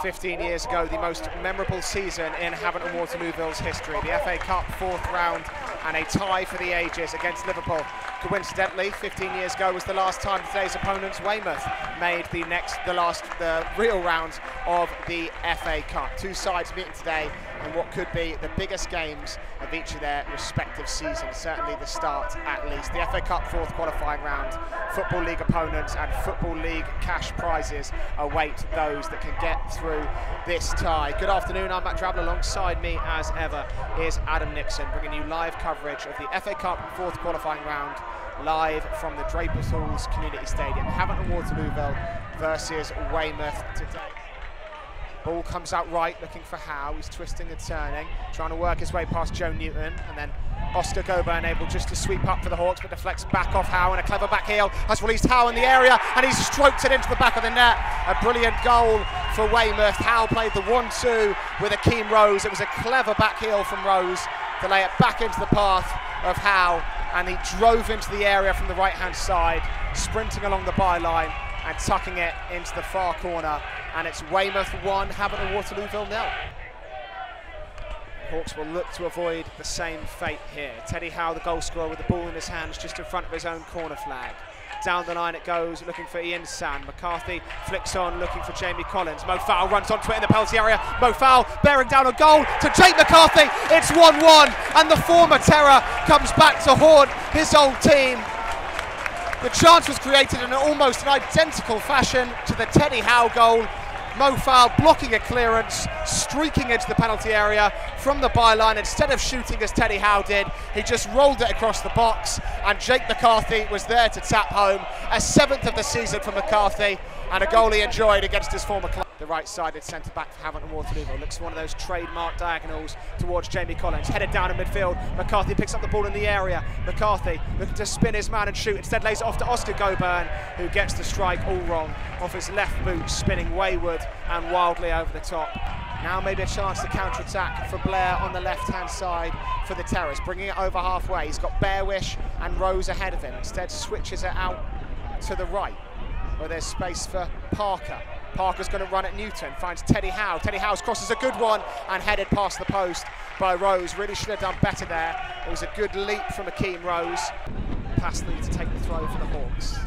15 years ago, the most memorable season in Havant Waterlooville's history. The FA Cup 4th round and a tie for the ages against Liverpool. Coincidentally, 15 years ago was the last time today's opponents, Weymouth, made the real round of the FA Cup. Two sides meeting today in what could be the biggest games of each of their respective seasons, certainly the start at least. The FA Cup 4th qualifying round, Football League opponents and Football League cash prizes await those that can get through this tie. Good afternoon, I'm Matt Drabble. Alongside me as ever is Adam Nixon, bringing you live coverage of the FA Cup 4th qualifying round, live from the Drapers Halls Community Stadium. Havant Waterlooville versus Weymouth today. Ball comes out right, looking for Howe. He's twisting and turning, trying to work his way past Joe Newton, and then Oscar Goburn able just to sweep up for the Hawks, but deflects back off Howe, and a clever back heel has released Howe in the area, and he's stroked it into the back of the net. A brilliant goal for Weymouth. Howe played the 1-2 with Akeem Rose. It was a clever back heel from Rose to lay it back into the path of Howe, and he drove into the area from the right-hand side, sprinting along the byline and tucking it into the far corner. And it's Weymouth 1, Havant Waterlooville 0. Hawks will look to avoid the same fate here. Teddy Howe, the goal scorer, with the ball in his hands just in front of his own corner flag. Down the line it goes, looking for Ian San. McCarthy flicks on, looking for Jamie Collins. Mo Fowl runs onto it in the penalty area. Mo Fowl bearing down a goal to Jake McCarthy. It's 1-1, and the former terror comes back to haunt his old team. The chance was created in almost an identical fashion to the Teddy Howe goal. Mo Fowl blocking a clearance, streaking into the penalty area from the byline. Instead of shooting as Teddy Howe did, he just rolled it across the box, and Jake McCarthy was there to tap home. A 7th of the season for McCarthy, and a goal he enjoyed against his former club. The right-sided centre-back for Havant Waterlooville looks for one of those trademark diagonals towards Jamie Collins, headed down in midfield. McCarthy picks up the ball in the area. McCarthy looking to spin his man and shoot, instead lays it off to Oscar Goburn, who gets the strike all wrong off his left boot, spinning wayward and wildly over the top. Now maybe a chance to counter-attack for Blair on the left-hand side for the Terrors, bringing it over halfway. He's got Bearwish and Rose ahead of him, instead switches it out to the right, where there's space for Parker. Parker's going to run at Newton, finds Teddy Howe. Teddy Howe's cross is a good one, and headed past the post by Rose. Really should have done better there. It was a good leap from Akeem Rose. Pass lead to take the throw for the Hawks.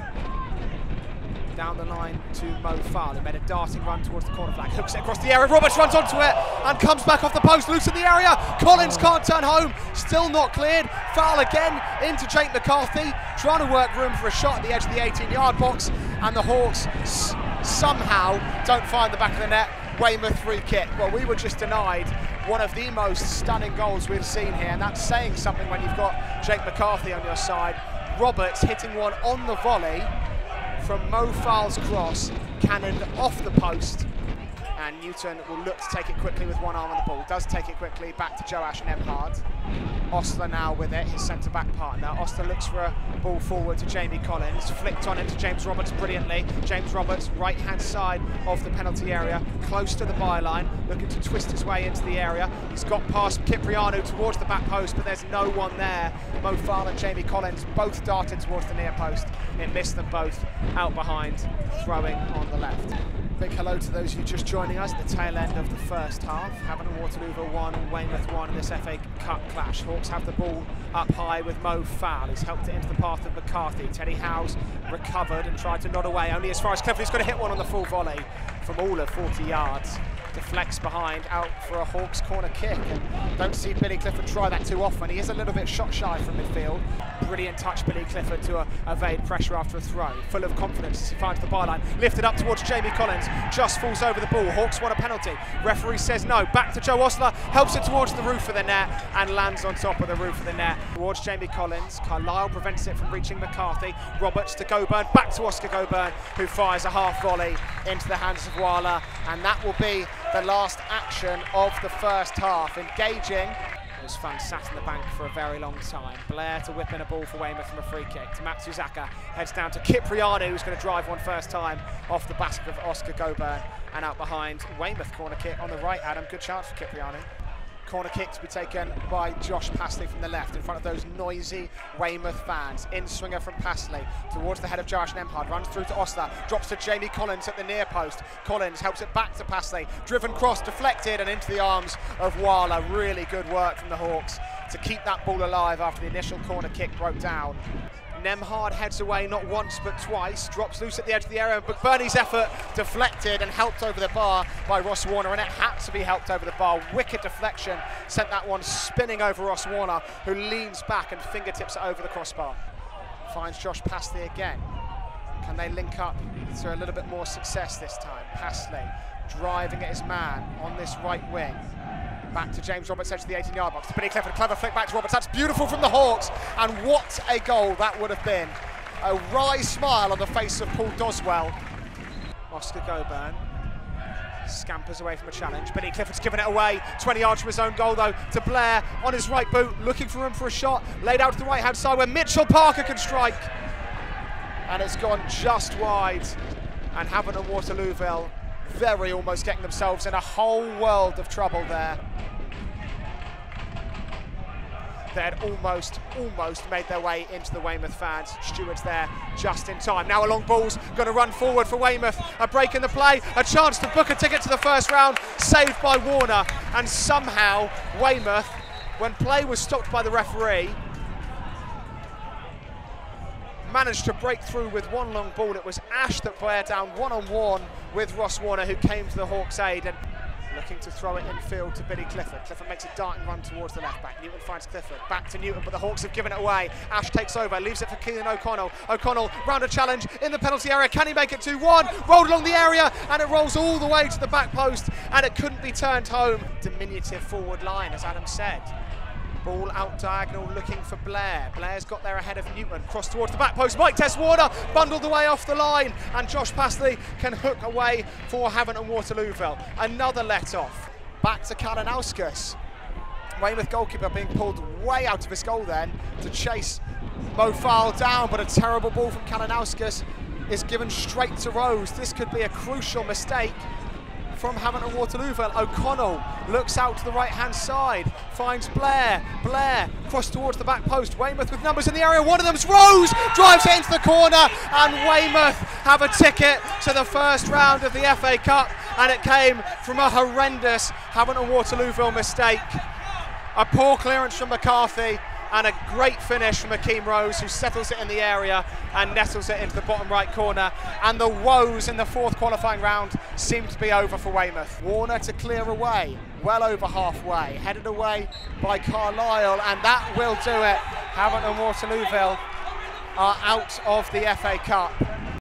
Down the line to Mo Fowl, who made a darting run towards the corner flag, hooks it across the area. Roberts runs onto it and comes back off the post, loose in the area. Collins can't turn home, still not cleared. Foul again into Jake McCarthy, trying to work room for a shot at the edge of the 18-yard box, and the Hawks somehow don't find the back of the net. Weymouth free kick. Well, we were just denied one of the most stunning goals we've seen here, and that's saying something when you've got Jake McCarthy on your side. Roberts hitting one on the volley from Mo Fowl's cross, cannoned off the post, and Newton will look to take it quickly with one arm on the ball. Does take it quickly, back to Joe Ash and Emhard. Ostler now with it, his centre-back partner. Ostler looks for a ball forward to Jamie Collins, flicked on into James Roberts brilliantly. James Roberts, right-hand side of the penalty area, close to the byline, looking to twist his way into the area. He's got past Cipriano towards the back post, but there's no one there. Mo Fowl and Jamie Collins both darted towards the near post. It missed them both out behind, throwing on the left. Big hello to those of you just joining us at the tail end of the first half. Havant Waterlooville 1, Weymouth 1 in this FA Cup clash. Hawks have the ball up high with Mo Fowl. He's helped it into the path of McCarthy. Teddy Howe's recovered and tried to nod away, only as far as Clifford. He's going to hit one on the full volley from all of 40 yards. Deflects behind, out for a Hawks corner kick, and don't see Billy Clifford try that too often. He is a little bit shot shy from midfield. Brilliant touch, Billy Clifford, to evade pressure after a throw. Full of confidence as he finds the byline, lifted up towards Jamie Collins, just falls over the ball. Hawks want a penalty. Referee says no. Back to Joe Ostler, helps it towards the roof of the net and lands on top of the roof of the net towards Jamie Collins. Carlisle prevents it from reaching McCarthy. Roberts to Goburn, back to Oscar Goburn, who fires a half volley into the hands of Wala, and that will be the last action of the first half. Engaging. It was fun, sat in the bank for a very long time. Blair to whip in a ball for Weymouth from a free kick. To Matsuzaka, heads down to Cipriano, who's going to drive one first time off the back of Oscar Goburn, and out behind. Weymouth corner kick on the right, Adam. Good chance for Cipriano. corner kick to be taken by Josh Passley from the left in front of those noisy Weymouth fans. In swinger from Passley towards the head of Josh Nemhard, runs through to Osler, drops to Jamie Collins at the near post. Collins helps it back to Passley, driven cross, deflected and into the arms of Wala. Really good work from the Hawks to keep that ball alive after the initial corner kick broke down. Nemhard heads away not once but twice, drops loose at the edge of the area, but Bernie's effort deflected and helped over the bar by Ross Warner, and it had to be helped over the bar. Wicked deflection sent that one spinning over Ross Warner, who leans back and fingertips it over the crossbar. Finds Josh Passley again. Can they link up to a little bit more success this time? Passley driving at his man on this right wing. Back to James Roberts, edge of the 18-yard box. To Billy Clifford, clever flick back to Roberts. That's beautiful from the Hawks, and what a goal that would have been. A wry smile on the face of Paul Doswell. Oscar Goburn scampers away from a challenge. Billy Clifford's given it away. 20 yards from his own goal, though, to Blair on his right boot, looking for room for a shot. Laid out to the right-hand side where Mitchell Parker can strike. And it's gone just wide. And Havant and Waterlooville very almost getting themselves in a whole world of trouble there. They had almost made their way into the Weymouth fans. Stewart's there just in time. Now a long ball's going to run forward for Weymouth. A break in the play, a chance to book a ticket to the first round, saved by Warner. And somehow Weymouth, when play was stopped by the referee, managed to break through with one long ball. It was Ash that Blair down one-on-one with Ross Warner, who came to the Hawks' aid and looking to throw it infield to Billy Clifford. Clifford makes a darting run towards the left back. Newton finds Clifford, back to Newton, but the Hawks have given it away. Ash takes over, leaves it for Keelan O'Connell. O'Connell, round a challenge in the penalty area. Can he make it 2-1? Rolled along the area, and it rolls all the way to the back post, and it couldn't be turned home. Diminutive forward line, as Adam said. Ball out diagonal looking for Blair. Blair's got there ahead of Newton. Cross towards the back post. Mike Tess-Warner bundled away off the line. And Josh Passley can hook away for Havant and Waterlooville. Another let off. Back to Kalinauskas. Weymouth goalkeeper being pulled way out of his goal then to chase Mo Fowl down. But a terrible ball from Kalinauskas is given straight to Rose. This could be a crucial mistake from Havant and Waterlooville. O'Connell looks out to the right-hand side, finds Blair. Blair cross towards the back post. Weymouth with numbers in the area. One of them's Rose, drives it into the corner, and Weymouth have a ticket to the first round of the FA Cup, and it came from a horrendous Havant and Waterlooville mistake. A poor clearance from McCarthy, and a great finish from Akeem Rose, who settles it in the area and nettles it into the bottom right corner. And the woes in the fourth qualifying round seem to be over for Weymouth. Warner to clear away, well over halfway, headed away by Carlisle, and that will do it. Havant and Waterlooville are out of the FA Cup.